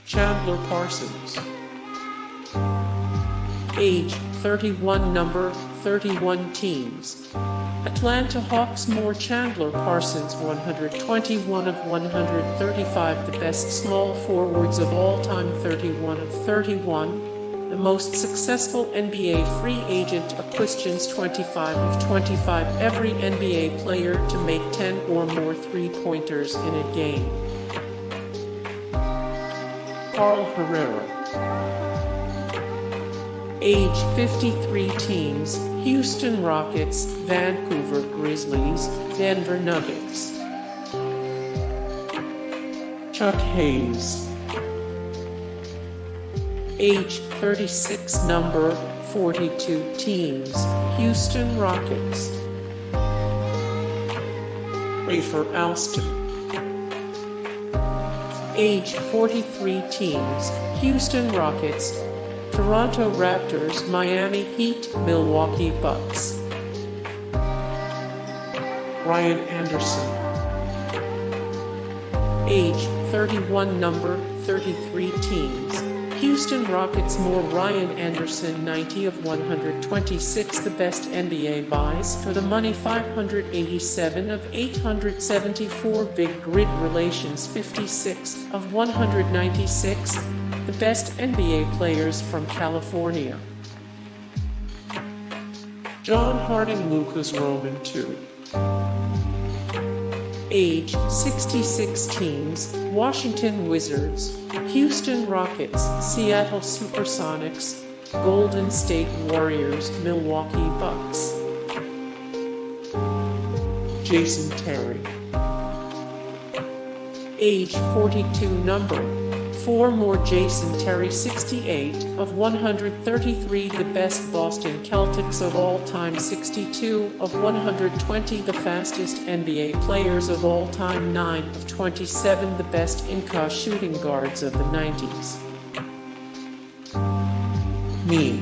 Chandler Parsons. Age 31, number 31 teams. Atlanta Hawks. More Chandler Parsons, 121 of 135, the best small forwards of all time, 31 of 31. The most successful NBA free agent, questions 25 of 25, every NBA player to make 10 or more three-pointers in a game. Herrera. Age 53 teams: Houston Rockets, Vancouver Grizzlies, Denver Nuggets. Chuck Hayes. Age 36, number 42 teams: Houston Rockets. Rafer Alston. Age 43 teams: Houston Rockets, Toronto Raptors, Miami Heat, Milwaukee Bucks. Ryan Anderson. Age 31, number 33 teams: Houston Rockets. More Ryan Anderson, 90 of 126, the best NBA buys for the money, 587 of 874, big grid relations, 56 of 196, the best NBA players from California. John Harding Lucas Roman II. Age 66 teams: Washington Wizards, Houston Rockets, Seattle Supersonics, Golden State Warriors, Milwaukee Bucks. Jason Terry. Age 42, number 4 more Jason Terry, 68 of 133, the best Boston Celtics of all time, 62 of 120, the fastest NBA players of all time, 9 of 27, the best Inca shooting guards of the 90s. Me.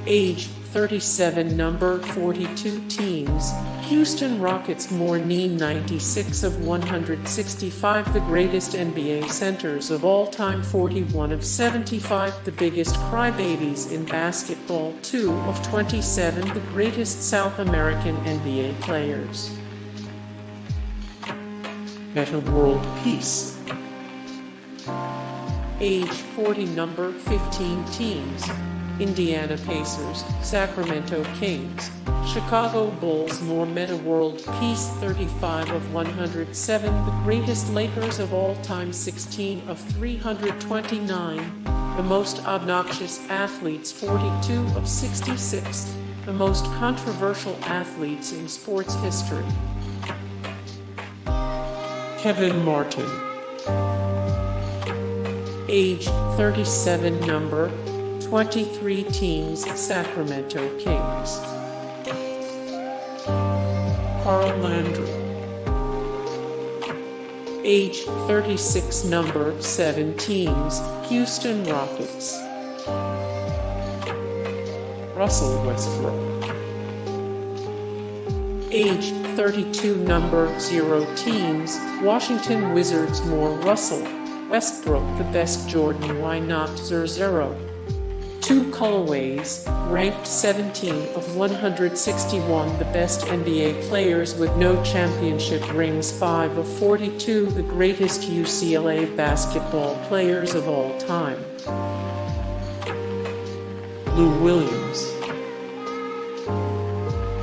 Age 37, number 42 teams: Houston Rockets. More Neen, 96 of 165, the greatest NBA centers of all time, 41 of 75, the biggest crybabies in basketball, 2 of 27, the greatest South American NBA players. Metta World Peace. Age 40, number 15 teams: Indiana Pacers, Sacramento Kings, Chicago Bulls. More Metta World Peace, 35 of 107, the greatest Lakers of all time, 16 of 329, the most obnoxious athletes, 42 of 66, the most controversial athletes in sports history. Kevin Martin. Age 37, number 23 teams: Sacramento Kings. Carl Landry. Age 36, number 7 teams: Houston Rockets. Russell Westbrook. Age 32, number 0 teams: Washington Wizards. More Russell Westbrook, the best Jordan, why not 0? 2 colorways, ranked 17 of 161, the best NBA players with no championship rings, 5 of 42, the greatest UCLA basketball players of all time. Lou Williams.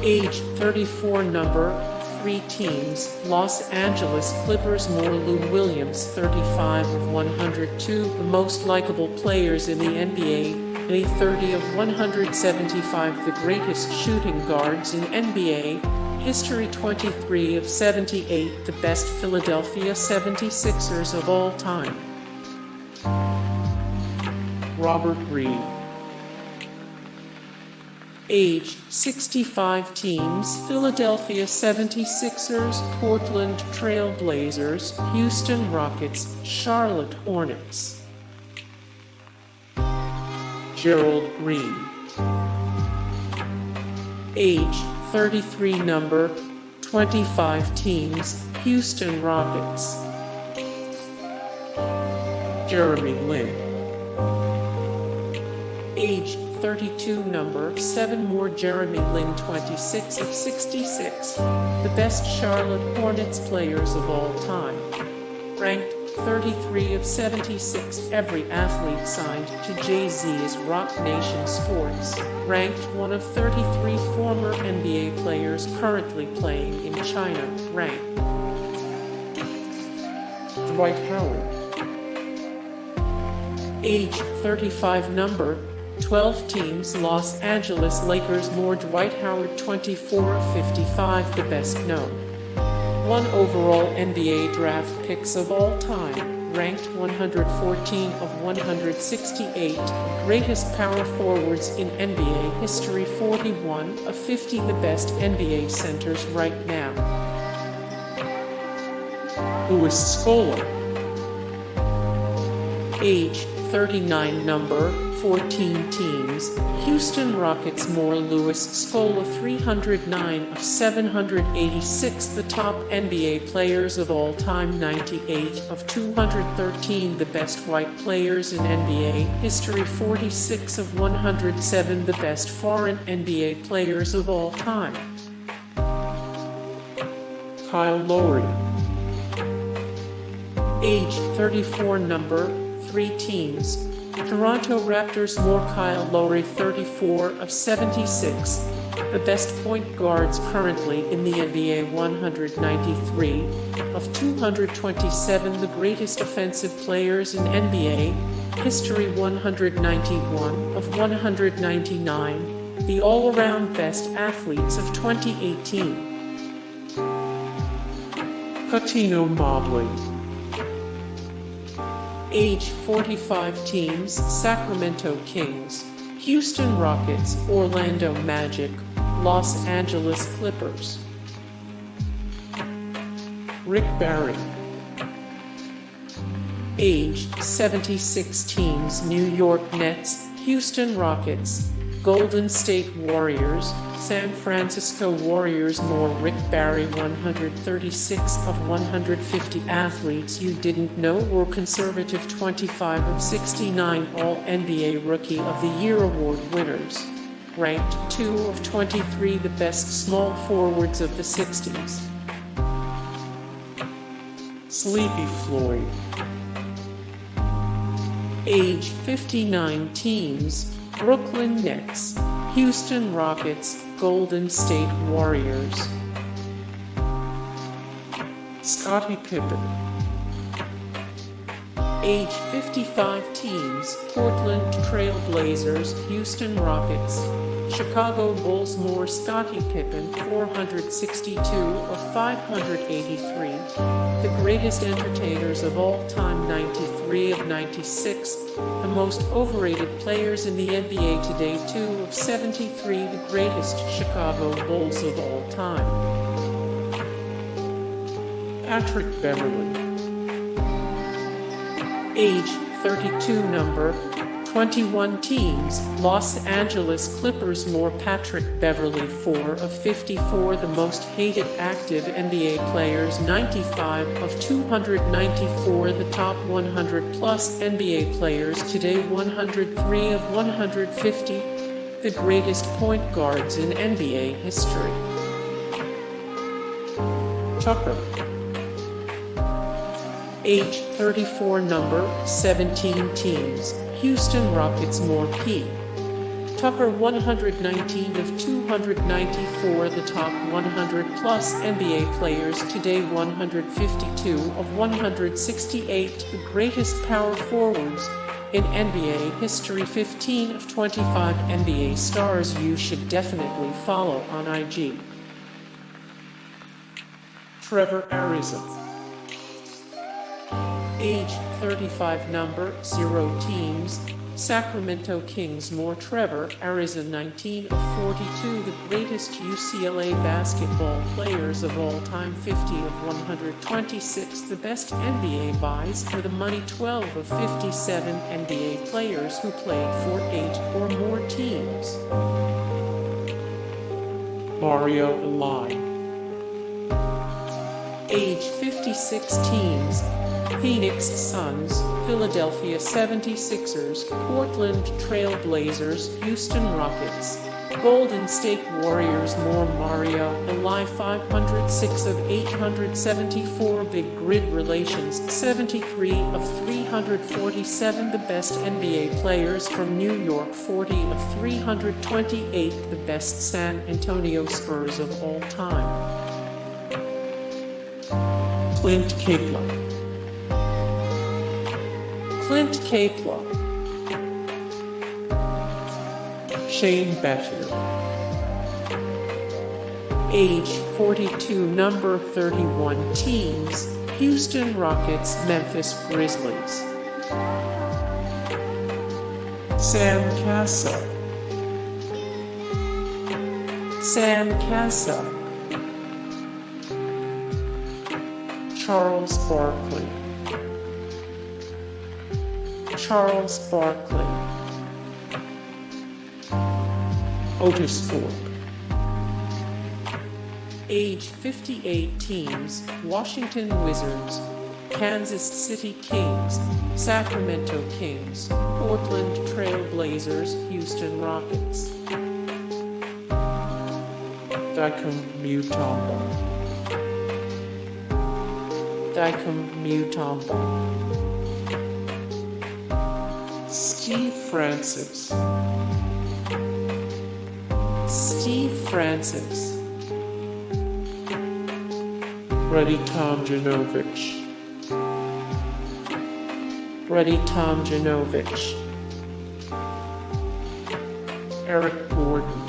Age 34, number 3 teams: Los Angeles Clippers. More Lou Williams, 35 of 102, the most likable players in the NBA, a 30 of 175, the greatest shooting guards in NBA history, 23 of 78, the best Philadelphia 76ers of all time. Robert Reid. Age 65 teams: Philadelphia 76ers, Portland Trail Blazers, Houston Rockets, Charlotte Hornets. Gerald Green. Age 33, number 25 teams: Houston Rockets. Jeremy Lin. Age 32, number 7 more Jeremy Lin, 26 of 66. The best Charlotte Hornets players of all time. Ranked 33 of 76. Every athlete signed to Jay-Z's Roc Nation Sports. Ranked 1 of 33 former NBA players currently playing in China. Ranked Dwight Howard. Age 35, number 12 teams. Los Angeles Lakers more Dwight Howard, 24 of 55. The best known 1 overall NBA draft picks of all time, ranked 114 of 168, greatest power forwards in NBA history, 41 of 50, the best NBA centers right now. Scola. Age 39, number 14 teams. Houston Rockets more Scola, 309 of 786, the top NBA players of all time, 98 of 213, the best white players in NBA history, 46 of 107, the best foreign NBA players of all time. Lowry. Age 34, number 3 teams. Toronto Raptors more Lowry, 34 of 76, the best point guards currently in the NBA, 193 of 227, the greatest offensive players in NBA history, 191 of 199, the all-around best athletes of 2018. Cuttino Mobley. Age 45 teams. Sacramento Kings, Houston Rockets, Orlando Magic, Los Angeles Clippers. Rick Barry. Age 76 teams. New York Nets, Houston Rockets, Golden State Warriors, San Francisco Warriors more Rick Barry, 136 of 150, athletes you didn't know were conservative, 25 of 69, All-NBA Rookie of the Year award winners. Ranked 2 of 23, the best small forwards of the 60s. Sleepy Floyd. Age 59 teams. Brooklyn Nets, Houston Rockets, Golden State Warriors. Scottie Pippen. Age 55 teams. Portland Trail Blazers, Houston Rockets, Chicago Bulls more Scottie Pippen, 462 of 583. The greatest entertainers of all time, 93 of 96. The most overrated players in the NBA today, 2 of 73. The greatest Chicago Bulls of all time. Patrick Beverley. Age 32, number 21 teams. Los Angeles Clippers more Patrick Beverley, 4 of 54, the most hated active NBA players, 95 of 294, the top 100 plus NBA players today, 103 of 150, the greatest point guards in NBA history. Tucker. Age 34, number 17 teams. Houston Rockets more P. Tucker, 119 of 294, the top 100 plus NBA players today, 152 of 168, the greatest power forwards in NBA history, 15 of 25 NBA stars you should definitely follow on IG. Trevor Ariza. Age 35, number 0 teams. Sacramento Kings more Trevor Ariza, 19 of 42, the greatest UCLA basketball players of all time, 50 of 126, the best NBA buys for the money, 12 of 57 NBA players who played for 8 or more teams. Mario Elie. Age 56 teams. Phoenix Suns, Philadelphia 76ers, Portland Trail Blazers, Houston Rockets, Golden State Warriors. More Mario, Elie 506 of 874 Big Grid Relations, 73 of 347 The best NBA players from New York, 40 of 328 The best San Antonio Spurs of all time. Clint Capela. Clint Capela. Shane Battier. Age 42, number 31 teams: Houston Rockets, Memphis Grizzlies. Sam Casa. Sam Casa. Charles Barkley. Charles Barkley. Otis Thorpe. Age 58 teams: Washington Wizards, Kansas City Kings, Sacramento Kings, Portland Trail Blazers, Houston Rockets. Dikembe Mutombo. Dikembe Mutombo. Steve Francis. Steve Francis. Rudy Tomjanovich. Rudy Tomjanovich. Eric Gordon.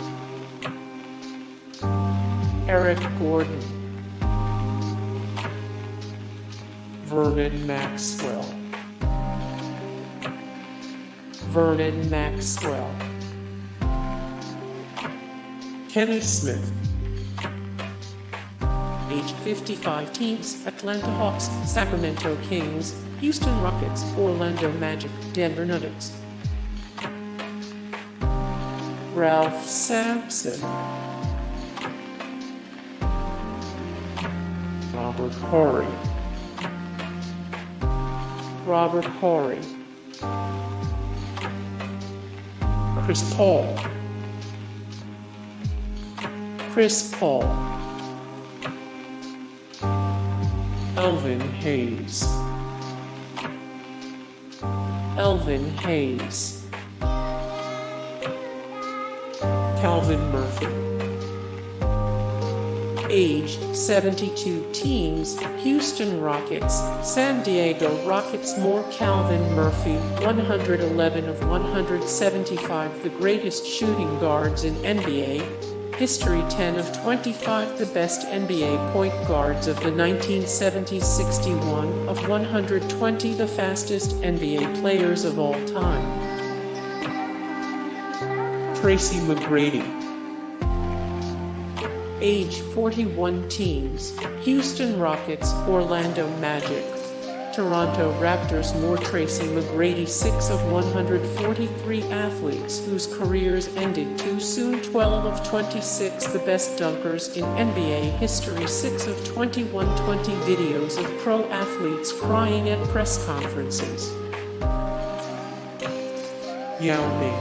Eric Gordon. Vernon Maxwell. Vernon Maxwell. Kenny Smith. Age 55 teams: Atlanta Hawks, Sacramento Kings, Houston Rockets, Orlando Magic, Denver Nuggets. Ralph Sampson. Robert Horry. Robert Horry. Chris Paul. Chris Paul. Elvin Hayes. Elvin Hayes. Calvin Murphy. Age 72 teams: Houston Rockets, San Diego Rockets. More Calvin Murphy, 111 of 175 the greatest shooting guards in NBA history, 10 of 25 the best NBA point guards of the 1970s, 61 of 120 the fastest NBA players of all time. Tracy McGrady. Age 41 teams: Houston Rockets, Orlando Magic, Toronto Raptors. More Tracy McGrady, 6 of 143 athletes whose careers ended too soon, 12 of 26 the best dunkers in NBA history, 6 of 21 20 videos of pro athletes crying at press conferences. Yao Ming.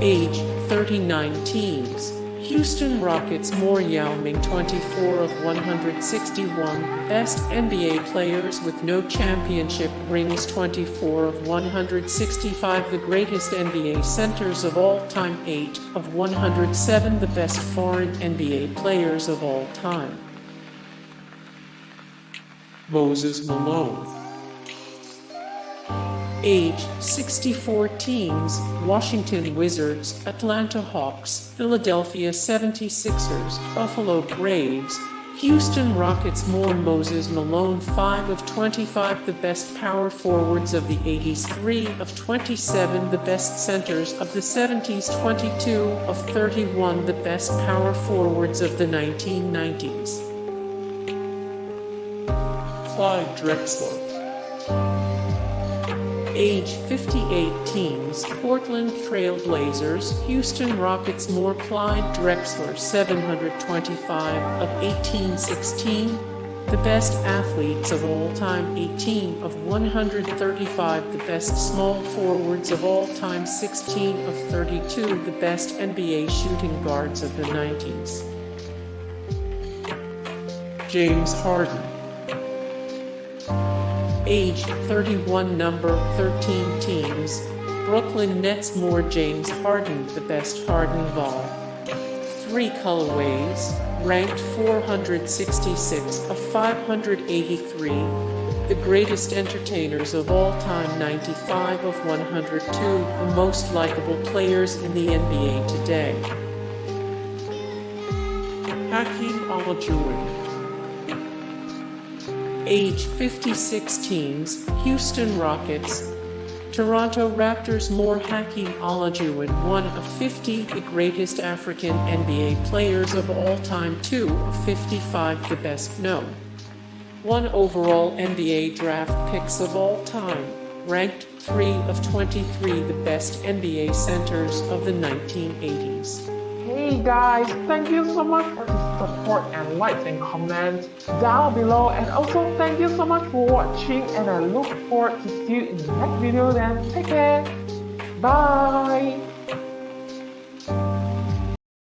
Age 39 teams: Houston Rockets. More Yao Ming, 24 of 161 best NBA players with no championship rings, 24 of 165 the greatest NBA centers of all time, 8 of 107 the best foreign NBA players of all time. Moses Malone. Age 64 teams: Washington Wizards, Atlanta Hawks, Philadelphia 76ers, Buffalo Braves, Houston Rockets. More Moses Malone, 5 of 25 the best power forwards of the 80s, 3 of 27 the best centers of the 70s, 22 of 31 the best power forwards of the 1990s. Clyde Drexler. Age 58 teams: Portland Trail Blazers, Houston Rockets. More Clyde Drexler, 725 of 1816 The best athletes of all time, 18 of 135. The best small forwards of all time, 16 of 32. The best NBA shooting guards of the 90s. James Harden. Age 31, number 13 teams. Brooklyn Nets. More James Harden. The best Harden ball. 3 colorways. Ranked 466 of 583. The greatest entertainers of all time, 95 of 102. The most likable players in the NBA today. Hakeem Olajuwon. Age 56 teams. Houston Rockets. Toronto Raptors. More Hakeem Olajuwon, 1 of 50. The greatest African NBA players of all time, 2 of 55. The best known 1 overall NBA draft picks of all time, ranked 3 of 23. The best NBA centers of the 1980s. Hey guys, thank you so much for the support and likes and comments down below, and also thank you so much for watching, and I look forward to see you in the next video. Then take care, bye.